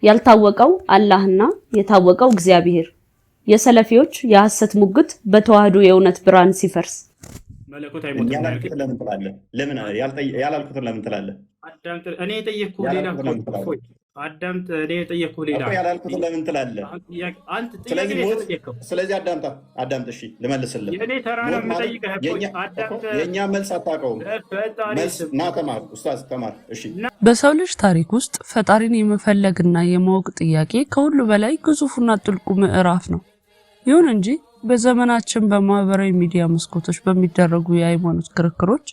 ያልታወቀው አላህና የታወቀው እግዚአብሔር የሰለፊዎች የሐሰት ሙግት በተዋህዶ የእውነት ብርሃን ሲፈርስ መለኮት አይሞትም ያላልኩት ለምን ትላለህ? ለምን ያላልኩት ለምን ትላለህ? አዳምጥ። እኔ የጠየቅኩህ ሌላ ነው። አዳምጥ። እኔ የጠየቅኩህ ሌላ ያላልኩት ለምን ትላለህ? አንተ ጥያቄ ነው የጠየቅከው። ስለዚህ አዳምጥ። እሺ ልመልስልህ። የኔ ተራ ነው የምጠይቅህ እኮ አዳምጥ። የኛ መልስ አታውቀውም። ና ተማር፣ ኡስታዝ ተማር። እሺ በሰው ልጅ ታሪክ ውስጥ ፈጣሪን የመፈለግና የማወቅ ጥያቄ ከሁሉ በላይ ግዙፍና ጥልቁ ምዕራፍ ነው። ይሁን እንጂ በዘመናችን በማህበራዊ ሚዲያ መስኮቶች በሚደረጉ የሃይማኖት ክርክሮች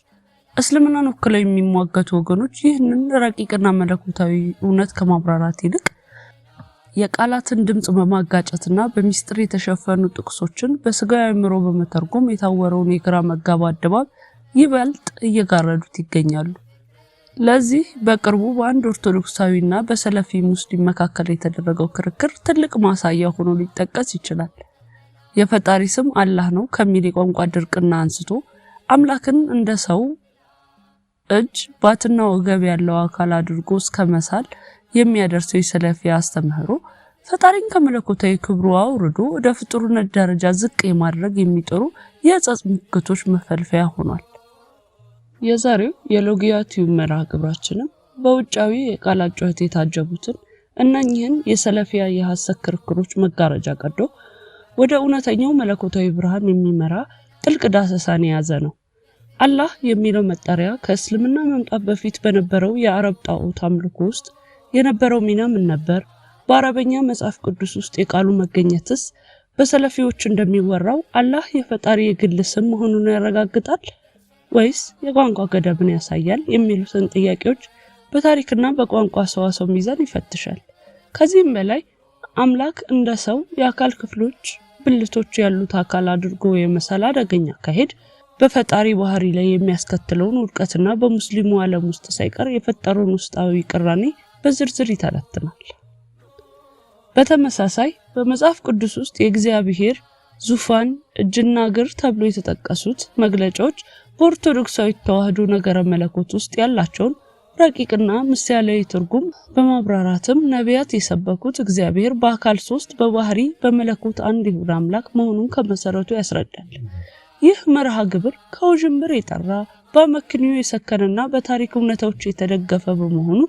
እስልምናን ወክለው የሚሟገቱ ወገኖች ይህንን ረቂቅና መለኮታዊ እውነት ከማብራራት ይልቅ የቃላትን ድምጽ በማጋጨትና በሚስጥር የተሸፈኑ ጥቅሶችን በስጋዊ አእምሮ በመተርጎም የታወረውን የግራ መጋባት ድባብ ይበልጥ እየጋረዱት ይገኛሉ። ለዚህ በቅርቡ በአንድ ኦርቶዶክሳዊና በሰለፊ ሙስሊም መካከል የተደረገው ክርክር ትልቅ ማሳያ ሆኖ ሊጠቀስ ይችላል። የፈጣሪ ስም አላህ ነው ከሚል የቋንቋ ድርቅና አንስቶ አምላክን እንደ ሰው እጅ ባትና ወገብ ያለው አካል አድርጎ እስከመሳል የሚያደርሰው የሰለፊ አስተምህሮ ፈጣሪን ከመለኮታዊ ክብሩ አውርዶ ወደ ፍጡርነት ደረጃ ዝቅ የማድረግ የሚጥሩ የጸጽ ሙግቶች መፈልፈያ ሆኗል። የዛሬው የሎጊያ ቲዩብ መርሃ ግብራችንም በውጫዊ የቃላት ጩኸት የታጀቡትን እነኚህን የሰለፊያ የሐሰት ክርክሮች መጋረጃ ቀዶ ወደ እውነተኛው መለኮታዊ ብርሃን የሚመራ ጥልቅ ዳሰሳን የያዘ ነው። አላህ የሚለው መጠሪያ ከእስልምና መምጣት በፊት በነበረው የአረብ ጣዖት አምልኮ ውስጥ የነበረው ሚና ምን ነበር? በአረበኛ መጽሐፍ ቅዱስ ውስጥ የቃሉ መገኘትስ በሰለፊዎች እንደሚወራው አላህ የፈጣሪ የግል ስም መሆኑን ያረጋግጣል ወይስ የቋንቋ ገደብን ያሳያል? የሚሉትን ጥያቄዎች በታሪክና በቋንቋ ሰዋሰው ሚዛን ይፈትሻል። ከዚህም በላይ አምላክ እንደ ሰው የአካል ክፍሎች ብልቶች ያሉት አካል አድርጎ የመሳል አደገኛ አካሄድ በፈጣሪ ባህሪ ላይ የሚያስከትለውን ውድቀትና በሙስሊሙ ዓለም ውስጥ ሳይቀር የፈጠረውን ውስጣዊ ቅራኔ በዝርዝር ይተነትናል። በተመሳሳይ በመጽሐፍ ቅዱስ ውስጥ የእግዚአብሔር ዙፋን እጅና እግር ተብሎ የተጠቀሱት መግለጫዎች በኦርቶዶክሳዊ ተዋህዶ ነገረ መለኮት ውስጥ ያላቸውን ረቂቅና ምሳሌያዊ ትርጉም በማብራራትም ነቢያት የሰበኩት እግዚአብሔር በአካል ሶስት በባህሪ በመለኮት አንድ ይሁን አምላክ መሆኑን ከመሰረቱ ያስረዳል። ይህ መርሃ ግብር ከውዥንብር የጠራ በአመክንዮ የሰከነና በታሪክ እውነታዎች የተደገፈ በመሆኑ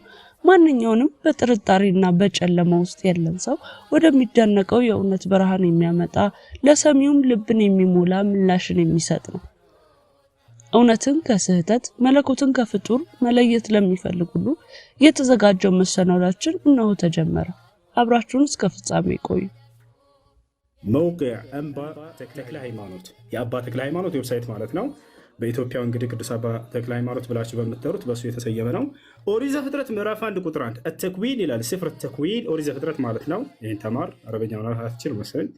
ማንኛውንም በጥርጣሬና በጨለማ ውስጥ ያለን ሰው ወደሚደነቀው የእውነት ብርሃን የሚያመጣ ለሰሚውም ልብን የሚሞላ ምላሽን የሚሰጥ ነው። እውነትን ከስህተት መለኮትን ከፍጡር መለየት ለሚፈልግ ሁሉ የተዘጋጀው መሰናዷችን እነሆ ተጀመረ። አብራችሁን እስከ ፍጻሜ ቆዩ። መውቂዕ እንባ ተክለ ሃይማኖት የአባ ተክለ ሃይማኖት ዌብሳይት ማለት ነው። በኢትዮጵያ እንግዲህ ቅዱስ አባ ተክለ ሃይማኖት ብላችሁ በምትጠሩት በሱ የተሰየመ ነው። ኦሪት ዘፍጥረት ምዕራፍ 1 ቁጥር 1 አተክዊን ይላል። ስፍር ተክዊን ኦሪት ዘፍጥረት ማለት ነው። ይህን ተማር አረበኛ ማለት አትችል መሰለኝ።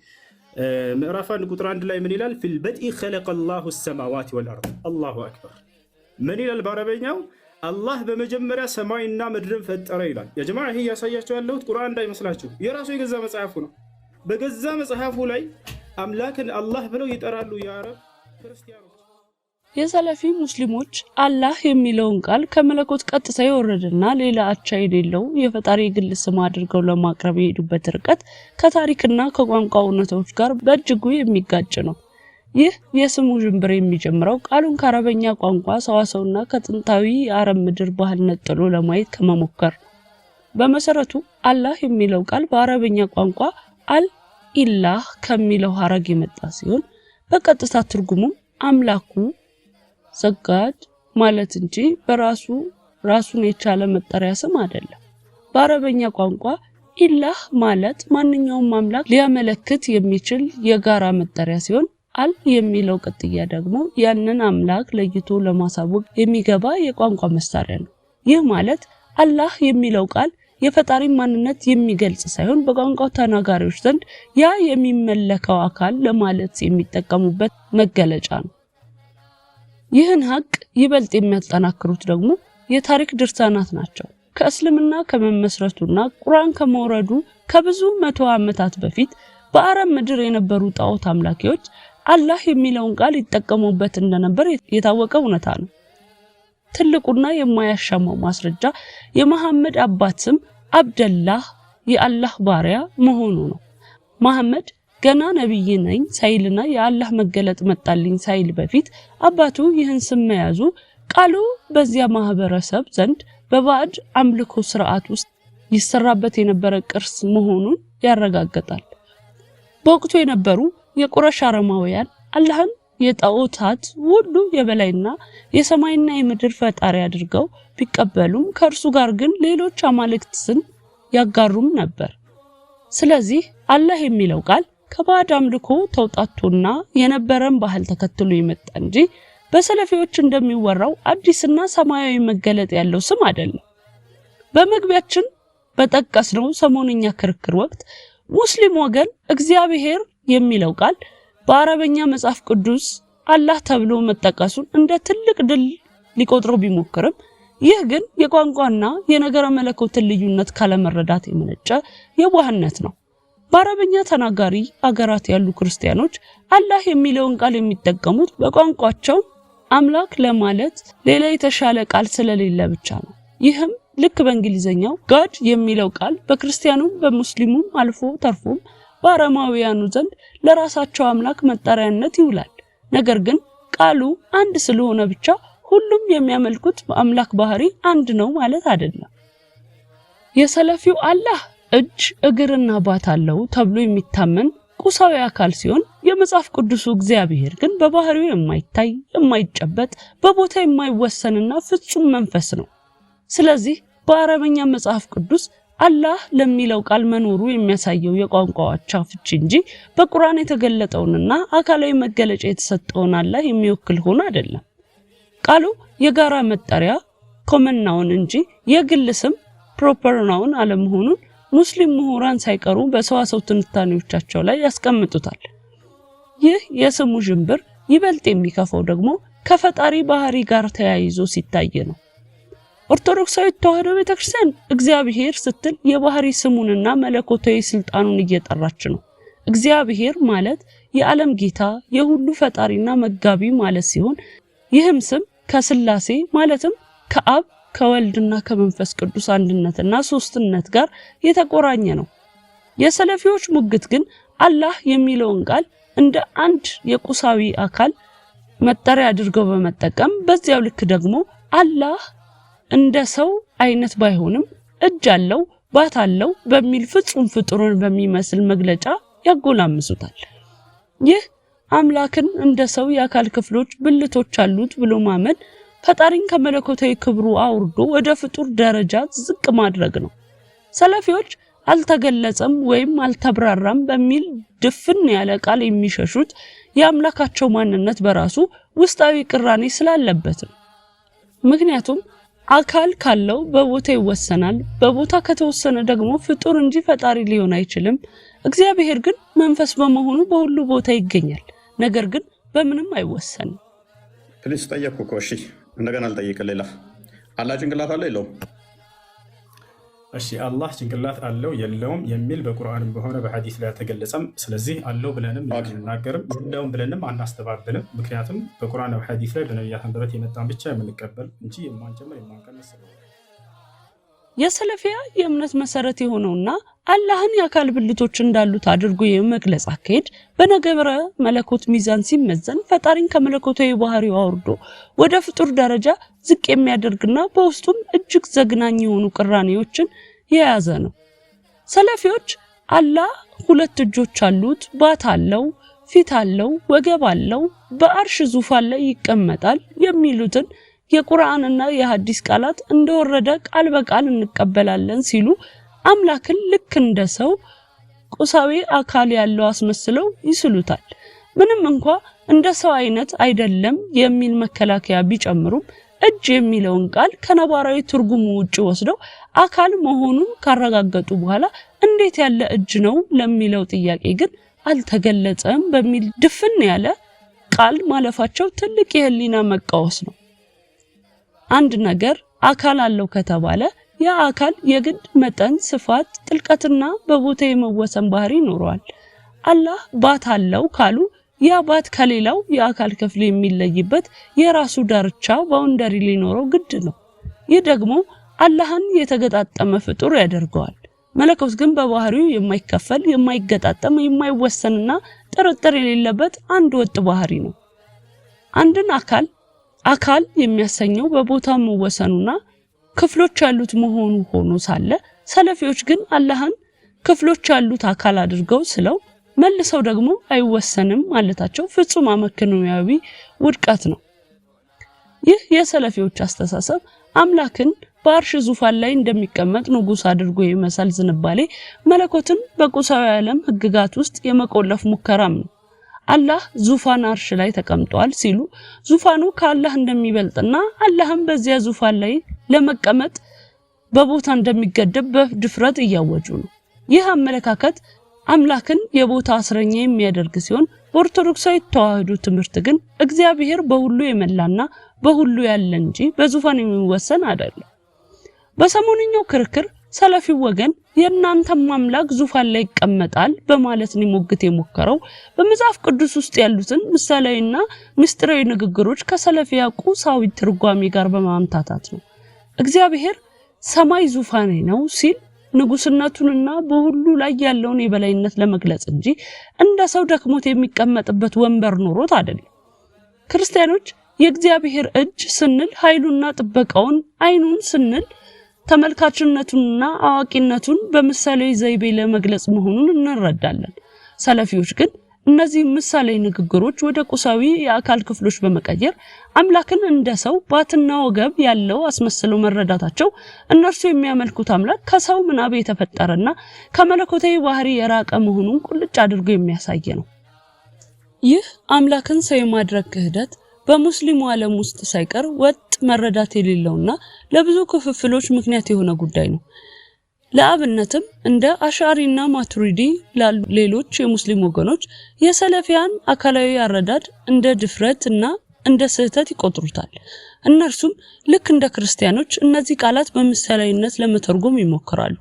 ምዕራፍ 1 ቁጥር 1 ላይ ምን ይላል? ፊል በድኢ ኸለቀ አላሁ ሰማዋት ወልአርድ። አላሁ አክበር። ምን ይላል በአረበኛው? አላህ በመጀመሪያ ሰማይና ምድርን ፈጠረ ይላል። ያ ጀማዓ ይሄ ያሳያችሁ ያለሁት ቁርአን እንዳይመስላችሁ የራሱ የገዛ መጽሐፉ ነው። በገዛ መጽሐፉ ላይ አምላክን አላህ ብለው ይጠራሉ የአረብ ክርስቲያኖች። የሰለፊ ሙስሊሞች አላህ የሚለውን ቃል ከመለኮት ቀጥታ የወረደና ሌላ አቻ የሌለው የፈጣሪ ግል ስም አድርገው ለማቅረብ የሄዱበት ርቀት ከታሪክና ከቋንቋ እውነታዎች ጋር በእጅጉ የሚጋጭ ነው። ይህ የስሙ ጅምብር የሚጀምረው ቃሉን ከአረበኛ ቋንቋ ሰዋሰውና ከጥንታዊ የአረብ ምድር ባህል ነጥሎ ለማየት ከመሞከር። በመሰረቱ አላህ የሚለው ቃል በአረበኛ ቋንቋ አል-ኢላህ ከሚለው ሐረግ የመጣ ሲሆን በቀጥታ ትርጉሙ አምላኩ ዘጋድ ማለት እንጂ በራሱ ራሱን የቻለ መጠሪያ ስም አይደለም። በአረበኛ ቋንቋ ኢላህ ማለት ማንኛውም አምላክ ሊያመለክት የሚችል የጋራ መጠሪያ ሲሆን አል የሚለው ቅጥያ ደግሞ ያንን አምላክ ለይቶ ለማሳወቅ የሚገባ የቋንቋ መሳሪያ ነው። ይህ ማለት አላህ የሚለው ቃል የፈጣሪ ማንነት የሚገልጽ ሳይሆን በቋንቋው ተናጋሪዎች ዘንድ ያ የሚመለከው አካል ለማለት የሚጠቀሙበት መገለጫ ነው። ይህን ሀቅ ይበልጥ የሚያጠናክሩት ደግሞ የታሪክ ድርሳናት ናቸው። ከእስልምና ከመመስረቱና ቁርአን ከመውረዱ ከብዙ መቶ ዓመታት በፊት በአረብ ምድር የነበሩ ጣዖት አምላኪዎች አላህ የሚለውን ቃል ይጠቀሙበት እንደነበር የታወቀ እውነታ ነው። ትልቁና የማያሻማው ማስረጃ የመሐመድ አባት ስም አብደላህ የአላህ ባሪያ መሆኑ ነው። መሐመድ ገና ነብይ ነኝ ሳይልና የአላህ መገለጥ መጣልኝ ሳይል በፊት አባቱ ይህን ስም መያዙ ቃሉ በዚያ ማህበረሰብ ዘንድ በባዕድ አምልኮ ስርዓት ውስጥ ይሰራበት የነበረ ቅርስ መሆኑን ያረጋግጣል። በወቅቱ የነበሩ የቁረሽ አረማውያን አላህን የጣዖታት ሁሉ የበላይና የሰማይና የምድር ፈጣሪ አድርገው ቢቀበሉም ከእርሱ ጋር ግን ሌሎች አማልክትን ያጋሩም ነበር። ስለዚህ አላህ የሚለው ቃል ከባዕድ አምልኮ ተውጣቶና የነበረን ባህል ተከትሎ የመጣ እንጂ በሰለፊዎች እንደሚወራው አዲስና ሰማያዊ መገለጥ ያለው ስም አይደለም። በመግቢያችን በጠቀስነው ሰሞንኛ ክርክር ወቅት ሙስሊም ወገን እግዚአብሔር የሚለው ቃል በአረበኛ መጽሐፍ ቅዱስ አላህ ተብሎ መጠቀሱን እንደ ትልቅ ድል ሊቆጥረው ቢሞክርም ይህ ግን የቋንቋና የነገረ መለኮትን ልዩነት ካለመረዳት የመነጨ የዋህነት ነው። በአረበኛ ተናጋሪ አገራት ያሉ ክርስቲያኖች አላህ የሚለውን ቃል የሚጠቀሙት በቋንቋቸው አምላክ ለማለት ሌላ የተሻለ ቃል ስለሌለ ብቻ ነው። ይህም ልክ በእንግሊዘኛው ጋድ የሚለው ቃል በክርስቲያኑም በሙስሊሙም አልፎ ተርፎም በአረማውያኑ ዘንድ ለራሳቸው አምላክ መጠሪያነት ይውላል። ነገር ግን ቃሉ አንድ ስለሆነ ብቻ ሁሉም የሚያመልኩት በአምላክ ባህሪ አንድ ነው ማለት አይደለም። የሰለፊው አላህ እጅ እግርና ባት አለው ተብሎ የሚታመን ቁሳዊ አካል ሲሆን የመጽሐፍ ቅዱሱ እግዚአብሔር ግን በባህሪው የማይታይ የማይጨበጥ በቦታ የማይወሰንና ፍጹም መንፈስ ነው። ስለዚህ በአረበኛ መጽሐፍ ቅዱስ አላህ ለሚለው ቃል መኖሩ የሚያሳየው የቋንቋው አቻ ፍቺ እንጂ በቁርአን የተገለጠውንና አካላዊ መገለጫ የተሰጠውን አላህ የሚወክል ሆኖ አይደለም። ቃሉ የጋራ መጠሪያ ኮመን ናውን እንጂ የግል ስም ፕሮፐር ናውን አለመሆኑን ሙስሊም ምሁራን ሳይቀሩ በሰዋሰው ትንታኔዎቻቸው ላይ ያስቀምጡታል። ይህ የስሙ ጅምብር ይበልጥ የሚከፋው ደግሞ ከፈጣሪ ባህሪ ጋር ተያይዞ ሲታይ ነው። ኦርቶዶክሳዊ ተዋህዶ ቤተክርስቲያን እግዚአብሔር ስትል የባህሪ ስሙንና መለኮታዊ ስልጣኑን እየጠራች ነው። እግዚአብሔር ማለት የዓለም ጌታ የሁሉ ፈጣሪና መጋቢ ማለት ሲሆን ይህም ስም ከስላሴ ማለትም ከአብ ከወልድና ከመንፈስ ቅዱስ አንድነትና ሶስትነት ጋር የተቆራኘ ነው። የሰለፊዎች ሙግት ግን አላህ የሚለውን ቃል እንደ አንድ የቁሳዊ አካል መጠሪያ አድርገው በመጠቀም በዚያው ልክ ደግሞ አላህ እንደ ሰው አይነት ባይሆንም እጅ አለው ባት አለው በሚል ፍጹም ፍጡርን በሚመስል መግለጫ ያጎላምሱታል። ይህ አምላክን እንደ ሰው የአካል ክፍሎች ብልቶች አሉት ብሎ ማመን ፈጣሪን ከመለኮታዊ ክብሩ አውርዶ ወደ ፍጡር ደረጃ ዝቅ ማድረግ ነው። ሰለፊዎች አልተገለጸም ወይም አልተብራራም በሚል ድፍን ያለ ቃል የሚሸሹት የአምላካቸው ማንነት በራሱ ውስጣዊ ቅራኔ ስላለበት ነው። ምክንያቱም አካል ካለው በቦታ ይወሰናል፣ በቦታ ከተወሰነ ደግሞ ፍጡር እንጂ ፈጣሪ ሊሆን አይችልም። እግዚአብሔር ግን መንፈስ በመሆኑ በሁሉ ቦታ ይገኛል፣ ነገር ግን በምንም አይወሰንም። ፕሊስ ጠየቅኩ እኮ እሺ፣ እንደገና ልጠይቅ። ሌላ አላህ ጭንቅላት አለው የለውም? እሺ አላህ ጭንቅላት አለው የለውም የሚል በቁርአንም በሆነ በሐዲስ ላይ አልተገለጸም። ስለዚህ አለው ብለንም አንናገርም፣ የለውም ብለንም አናስተባብልም። ምክንያቱም በቁርአን በሐዲስ ላይ በነቢያት አንደበት የመጣን ብቻ የምንቀበል እንጂ የማንጨምር የማንቀንስ ነው። የሰለፊያ የእምነት መሰረት የሆነውና አላህን የአካል ብልቶች እንዳሉት አድርጎ የመግለጽ አካሄድ በነገረ መለኮት ሚዛን ሲመዘን ፈጣሪን ከመለኮታዊ ባህሪው አውርዶ ወደ ፍጡር ደረጃ ዝቅ የሚያደርግና በውስጡም እጅግ ዘግናኝ የሆኑ ቅራኔዎችን የያዘ ነው። ሰለፊዎች አላህ ሁለት እጆች አሉት፣ ባት አለው፣ ፊት አለው፣ ወገብ አለው፣ በአርሽ ዙፋን ላይ ይቀመጣል የሚሉትን የቁርአንና የሐዲስ ቃላት እንደወረደ ቃል በቃል እንቀበላለን ሲሉ አምላክን ልክ እንደ ሰው ቁሳዊ አካል ያለው አስመስለው ይስሉታል። ምንም እንኳ እንደ ሰው አይነት አይደለም የሚል መከላከያ ቢጨምሩም እጅ የሚለውን ቃል ከነባራዊ ትርጉሙ ውጪ ወስደው አካል መሆኑን ካረጋገጡ በኋላ እንዴት ያለ እጅ ነው ለሚለው ጥያቄ ግን አልተገለጸም በሚል ድፍን ያለ ቃል ማለፋቸው ትልቅ የህሊና መቃወስ ነው። አንድ ነገር አካል አለው ከተባለ ያ አካል የግድ መጠን፣ ስፋት፣ ጥልቀትና በቦታ የመወሰን ባህሪ ይኖረዋል። አላህ ባት አለው ካሉ ያ ባት ከሌላው የአካል ክፍል የሚለይበት የራሱ ዳርቻ ባውንደሪ ሊኖረው ግድ ነው። ይህ ደግሞ አላህን የተገጣጠመ ፍጡር ያደርገዋል። መለኮት ግን በባህሪው የማይከፈል የማይገጣጠም የማይወሰንና ጥርጥር የሌለበት አንድ ወጥ ባህሪ ነው። አንድን አካል የሚያሰኘው በቦታው መወሰኑና ክፍሎች ያሉት መሆኑ ሆኖ ሳለ ሰለፊዎች ግን አላህን ክፍሎች ያሉት አካል አድርገው ስለው መልሰው ደግሞ አይወሰንም ማለታቸው ፍጹም አመክንዮአዊ ውድቀት ነው። ይህ የሰለፊዎች አስተሳሰብ አምላክን በአርሽ ዙፋን ላይ እንደሚቀመጥ ንጉስ አድርጎ የመሳል ዝንባሌ መለኮትን በቁሳዊ ዓለም ህግጋት ውስጥ የመቆለፍ ሙከራም ነው። አላህ ዙፋን አርሽ ላይ ተቀምጧል ሲሉ ዙፋኑ ከአላህ እንደሚበልጥና አላህም በዚያ ዙፋን ላይ ለመቀመጥ በቦታ እንደሚገደብ በድፍረት እያወጁ ነው። ይህ አመለካከት አምላክን የቦታ እስረኛ የሚያደርግ ሲሆን በኦርቶዶክሳዊ ተዋህዶ ትምህርት ግን እግዚአብሔር በሁሉ የመላና በሁሉ ያለ እንጂ በዙፋን የሚወሰን አይደለም። በሰሞንኛው ክርክር ሰለፊው ወገን የእናንተም አምላክ ዙፋን ላይ ይቀመጣል በማለት ሊሞግት የሞከረው በመጽሐፍ ቅዱስ ውስጥ ያሉትን ምሳሌያዊና ምስጢራዊ ንግግሮች ከሰለፊያ ቁሳዊ ትርጓሜ ጋር በማምታታት ነው። እግዚአብሔር ሰማይ ዙፋኔ ነው ሲል ንጉስነቱንና በሁሉ ላይ ያለውን የበላይነት ለመግለጽ እንጂ እንደ ሰው ደክሞት የሚቀመጥበት ወንበር ኖሮት አይደለም። ክርስቲያኖች የእግዚአብሔር እጅ ስንል ኃይሉና ጥበቃውን፣ አይኑን ስንል ተመልካችነቱንና አዋቂነቱን በምሳሌያዊ ዘይቤ ለመግለጽ መሆኑን እንረዳለን። ሰለፊዎች ግን እነዚህ ምሳሌያዊ ንግግሮች ወደ ቁሳዊ የአካል ክፍሎች በመቀየር አምላክን እንደ ሰው ባትና ወገብ ያለው አስመስለው መረዳታቸው እነርሱ የሚያመልኩት አምላክ ከሰው ምናብ የተፈጠረና ከመለኮታዊ ባህሪ የራቀ መሆኑን ቁልጭ አድርጎ የሚያሳይ ነው። ይህ አምላክን ሰው የማድረግ ክህደት በሙስሊሙ ዓለም ውስጥ ሳይቀር ወጥ መረዳት የሌለውና ለብዙ ክፍፍሎች ምክንያት የሆነ ጉዳይ ነው። ለአብነትም እንደ አሻሪና ማቱሪዲ ላሉ ሌሎች የሙስሊም ወገኖች የሰለፊያን አካላዊ አረዳድ እንደ ድፍረትና እንደ ስህተት ይቆጥሩታል። እነርሱም ልክ እንደ ክርስቲያኖች እነዚህ ቃላት በምሳሌያዊነት ለመተርጎም ይሞክራሉ።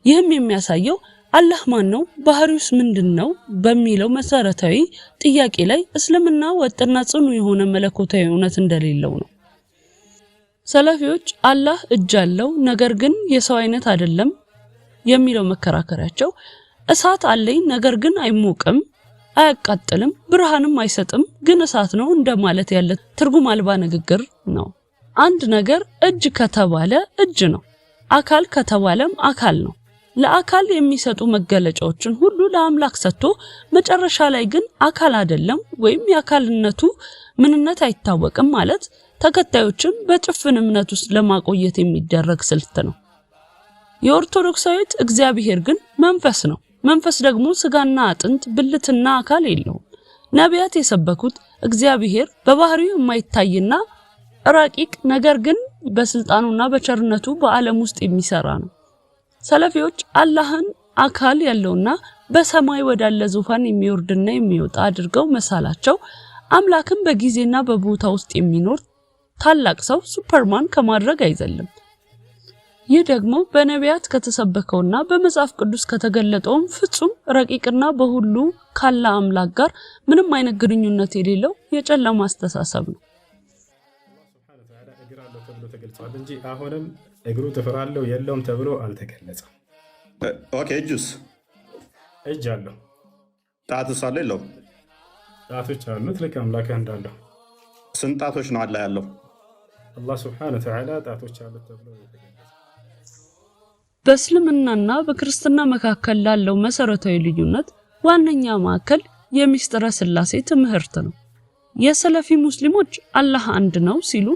ይህም የሚያሳየው አላህ ማን ነው፣ ባህሪውስ ምንድነው በሚለው መሰረታዊ ጥያቄ ላይ እስልምና ወጥና ጽኑ የሆነ መለኮታዊ እውነት እንደሌለው ነው። ሰለፊዎች አላህ እጅ አለው ነገር ግን የሰው አይነት አይደለም የሚለው መከራከሪያቸው እሳት አለኝ ነገር ግን አይሞቅም፣ አያቃጥልም፣ ብርሃንም አይሰጥም ግን እሳት ነው እንደማለት ያለ ትርጉም አልባ ንግግር ነው። አንድ ነገር እጅ ከተባለ እጅ ነው፣ አካል ከተባለም አካል ነው። ለአካል የሚሰጡ መገለጫዎችን ሁሉ ለአምላክ ሰጥቶ መጨረሻ ላይ ግን አካል አይደለም ወይም የአካልነቱ ምንነት አይታወቅም ማለት ተከታዮችን በጭፍን እምነት ውስጥ ለማቆየት የሚደረግ ስልት ነው። የኦርቶዶክሳዊት እግዚአብሔር ግን መንፈስ ነው። መንፈስ ደግሞ ስጋና አጥንት ብልትና አካል የለውም። ነቢያት የሰበኩት እግዚአብሔር በባህሪው የማይታይና ረቂቅ ነገር ግን በስልጣኑና በቸርነቱ በዓለም ውስጥ የሚሰራ ነው። ሰለፊዎች አላህን አካል ያለውና በሰማይ ወዳለ ዙፋን የሚወርድና የሚወጣ አድርገው መሳላቸው አምላክን በጊዜና በቦታ ውስጥ የሚኖር ታላቅ ሰው ሱፐርማን ከማድረግ አይዘልም። ይህ ደግሞ በነቢያት ከተሰበከውና በመጽሐፍ ቅዱስ ከተገለጠው ፍጹም ረቂቅና በሁሉ ካለ አምላክ ጋር ምንም አይነት ግንኙነት የሌለው የጨለማ አስተሳሰብ ነው። ተገልጿል እንጂ አሁንም እግሩ ጥፍር አለው የለውም ተብሎ አልተገለጸም። ኦኬ እጁስ? እጅ አለው። ጣትስ አለ የለውም? ጣቶች አሉት ልክ አምላክህ እንዳለው። ስንት ጣቶች ነው አላህ ያለው? አላህ ሱብሓነሁ ወተዓላ ጣቶች አሉት ተብሎ የተገለጸ። በእስልምናና በክርስትና መካከል ላለው መሰረታዊ ልዩነት ዋነኛ ማዕከል የሚስጥረ ሥላሴ ትምህርት ነው። የሰለፊ ሙስሊሞች አላህ አንድ ነው ሲሉ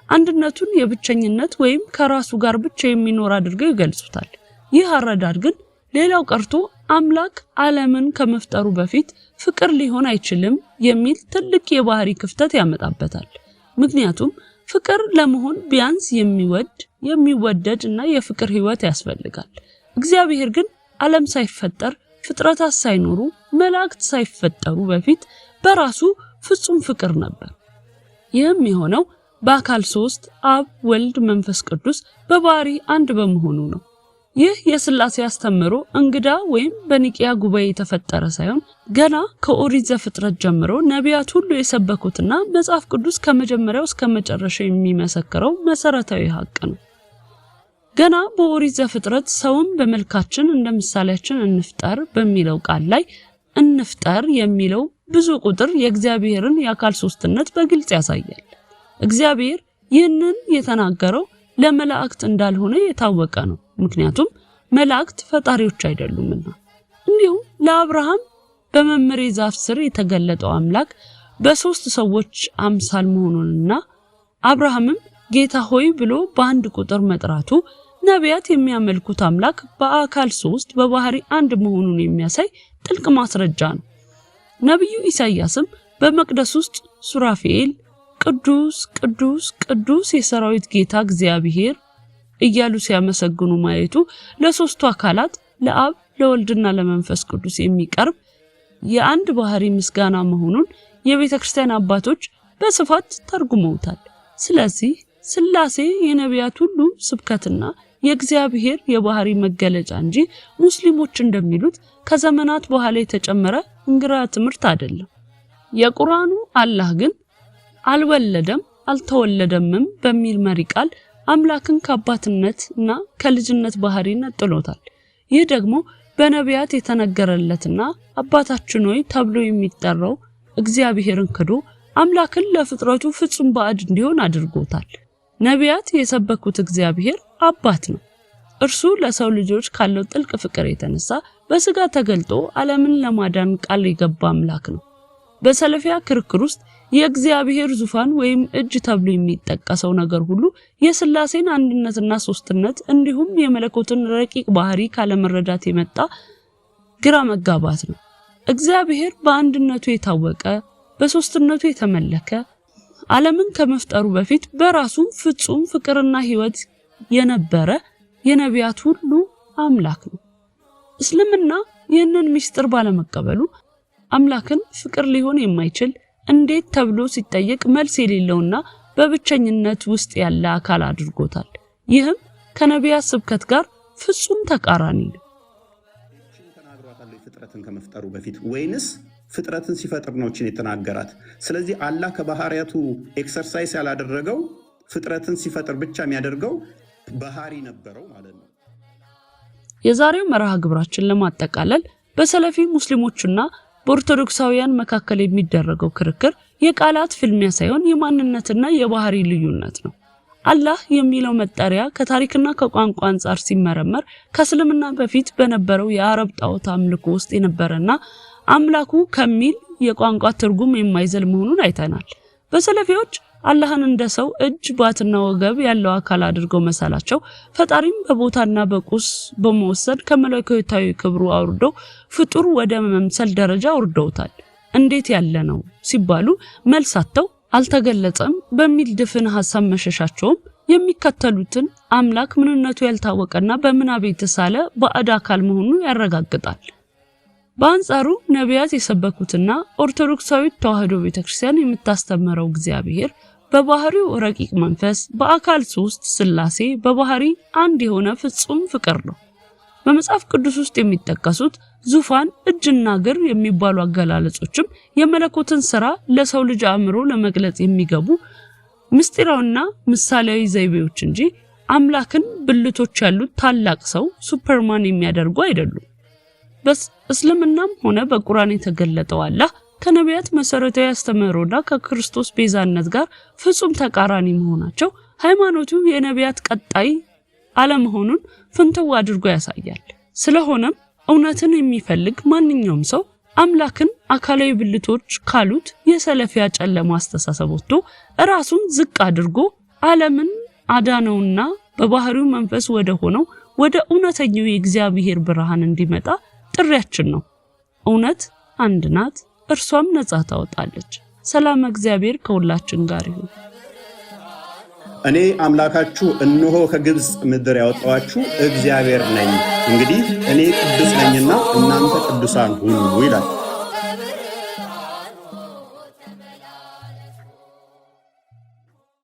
አንድነቱን የብቸኝነት ወይም ከራሱ ጋር ብቻ የሚኖር አድርገው ይገልጹታል። ይህ አረዳድ ግን ሌላው ቀርቶ አምላክ ዓለምን ከመፍጠሩ በፊት ፍቅር ሊሆን አይችልም የሚል ትልቅ የባህሪ ክፍተት ያመጣበታል። ምክንያቱም ፍቅር ለመሆን ቢያንስ የሚወደድ እና የፍቅር ህይወት ያስፈልጋል። እግዚአብሔር ግን ዓለም ሳይፈጠር ፍጥረታት ሳይኖሩ መላእክት ሳይፈጠሩ በፊት በራሱ ፍጹም ፍቅር ነበር። ይህም የሆነው በአካል 3 አብ፣ ወልድ፣ መንፈስ ቅዱስ በባህሪ አንድ በመሆኑ ነው። ይህ የሥላሴ አስተምሮ እንግዳ ወይም በኒቂያ ጉባኤ የተፈጠረ ሳይሆን ገና ከኦሪት ዘፍጥረት ጀምሮ ነቢያት ሁሉ የሰበኩትና መጽሐፍ ቅዱስ ከመጀመሪያው እስከ መጨረሻው የሚመሰክረው መሰረታዊ ሀቅ ነው። ገና በኦሪት ዘፍጥረት ሰውን በመልካችን እንደ ምሳሌያችን እንፍጠር በሚለው ቃል ላይ እንፍጠር የሚለው ብዙ ቁጥር የእግዚአብሔርን የአካል ሶስትነት በግልጽ ያሳያል። እግዚአብሔር ይህንን የተናገረው ለመላእክት እንዳልሆነ የታወቀ ነው። ምክንያቱም መላእክት ፈጣሪዎች አይደሉምና። እንዲሁም ለአብርሃም በመምሬ ዛፍ ስር የተገለጠው አምላክ በሶስት ሰዎች አምሳል መሆኑንና አብርሃምም ጌታ ሆይ ብሎ በአንድ ቁጥር መጥራቱ ነቢያት የሚያመልኩት አምላክ በአካል ሶስት በባህሪ አንድ መሆኑን የሚያሳይ ጥልቅ ማስረጃ ነው። ነብዩ ኢሳይያስም በመቅደስ ውስጥ ሱራፌል ቅዱስ ቅዱስ ቅዱስ የሰራዊት ጌታ እግዚአብሔር እያሉ ሲያመሰግኑ ማየቱ ለሶስቱ አካላት ለአብ ለወልድና ለመንፈስ ቅዱስ የሚቀርብ የአንድ ባህሪ ምስጋና መሆኑን የቤተክርስቲያን አባቶች በስፋት ተርጉመውታል። ስለዚህ ስላሴ የነቢያት ሁሉ ስብከትና የእግዚአብሔር የባህሪ መገለጫ እንጂ ሙስሊሞች እንደሚሉት ከዘመናት በኋላ የተጨመረ እንግራ ትምህርት አይደለም። የቁርአኑ አላህ ግን አልወለደም አልተወለደምም በሚል መሪ ቃል አምላክን ከአባትነትና ከልጅነት ባህሪ ነጥሎታል። ይህ ደግሞ በነቢያት የተነገረለትና አባታችን ሆይ ተብሎ የሚጠራው እግዚአብሔርን ክዶ አምላክን ለፍጥረቱ ፍጹም ባዕድ እንዲሆን አድርጎታል። ነቢያት የሰበኩት እግዚአብሔር አባት ነው። እርሱ ለሰው ልጆች ካለው ጥልቅ ፍቅር የተነሳ በስጋ ተገልጦ ዓለምን ለማዳን ቃል የገባ አምላክ ነው። በሰለፊያ ክርክር ውስጥ የእግዚአብሔር ዙፋን ወይም እጅ ተብሎ የሚጠቀሰው ነገር ሁሉ የስላሴን አንድነትና ሶስትነት እንዲሁም የመለኮትን ረቂቅ ባህሪ ካለመረዳት የመጣ ግራ መጋባት ነው። እግዚአብሔር በአንድነቱ የታወቀ በሶስትነቱ የተመለከ ዓለምን ከመፍጠሩ በፊት በራሱ ፍጹም ፍቅርና ሕይወት የነበረ የነቢያት ሁሉ አምላክ ነው። እስልምና ይህንን ምስጢር ባለመቀበሉ አምላክን ፍቅር ሊሆን የማይችል እንዴት ተብሎ ሲጠየቅ መልስ የሌለውና በብቸኝነት ውስጥ ያለ አካል አድርጎታል። ይህም ከነቢያት ስብከት ጋር ፍጹም ተቃራኒ ነው። ተናግሯታል ፍጥረትን ከመፍጠሩ በፊት ወይንስ ፍጥረትን ሲፈጥር ነው የተናገራት? ስለዚህ አላህ ከባህሪያቱ ኤክሰርሳይዝ ያላደረገው ፍጥረትን ሲፈጥር ብቻ የሚያደርገው ባህሪ ነበረው ማለት ነው። የዛሬው መርሃ ግብራችን ለማጠቃለል በሰለፊ ሙስሊሞችና በኦርቶዶክሳውያን መካከል የሚደረገው ክርክር የቃላት ፍልሚያ ሳይሆን የማንነትና የባህሪ ልዩነት ነው። አላህ የሚለው መጠሪያ ከታሪክና ከቋንቋ አንፃር ሲመረመር ከእስልምና በፊት በነበረው የአረብ ጣዖት አምልኮ ውስጥ የነበረና አምላኩ ከሚል የቋንቋ ትርጉም የማይዘል መሆኑን አይተናል። በሰለፊዎች አላህን እንደ ሰው እጅ ባትና ወገብ ያለው አካል አድርገው መሳላቸው ፈጣሪም በቦታና በቁስ በመወሰድ ከመለኮታዊ ክብሩ አውርደው ፍጡር ወደ መምሰል ደረጃ አውርደውታል። እንዴት ያለ ነው ሲባሉ መልሳተው አልተገለጸም በሚል ድፍን ሐሳብ መሸሻቸውም የሚከተሉትን አምላክ ምንነቱ ያልታወቀና በምናብ የተሳለ ባዕድ አካል መሆኑን ያረጋግጣል። በአንጻሩ ነቢያት የሰበኩትና ኦርቶዶክሳዊት ተዋህዶ ቤተክርስቲያን የምታስተምረው እግዚአብሔር በባህሪው ረቂቅ መንፈስ በአካል ሶስት ስላሴ በባህሪ አንድ የሆነ ፍጹም ፍቅር ነው። በመጽሐፍ ቅዱስ ውስጥ የሚጠቀሱት ዙፋን፣ እጅና እግር የሚባሉ አገላለጾችም የመለኮትን ሥራ ለሰው ልጅ አእምሮ ለመግለጽ የሚገቡ ምስጢራዊና ምሳሌያዊ ዘይቤዎች እንጂ አምላክን ብልቶች ያሉት ታላቅ ሰው ሱፐርማን የሚያደርጉ አይደሉም። በእስልምናም ሆነ በቁርአን የተገለጠው አላህ ከነቢያት መሰረታዊ አስተምህሮና ከክርስቶስ ቤዛነት ጋር ፍጹም ተቃራኒ መሆናቸው ሃይማኖቱ የነቢያት ቀጣይ አለመሆኑን ፍንትው አድርጎ ያሳያል። ስለሆነም እውነትን የሚፈልግ ማንኛውም ሰው አምላክን አካላዊ ብልቶች ካሉት የሰለፊያ ጨለማ አስተሳሰብ ወጥቶ ራሱን ዝቅ አድርጎ ዓለምን አዳነውና በባህሪው መንፈስ ወደ ሆነው ወደ እውነተኛው የእግዚአብሔር ብርሃን እንዲመጣ ጥሪያችን ነው። እውነት አንድ ናት፣ እርሷም ነጻ ታወጣለች። ሰላም እግዚአብሔር ከሁላችን ጋር ይሁን። እኔ አምላካችሁ እነሆ ከግብጽ ምድር ያወጣኋችሁ እግዚአብሔር ነኝ። እንግዲህ እኔ ቅዱስ ነኝና እናንተ ቅዱሳን ሁኑ ይላል።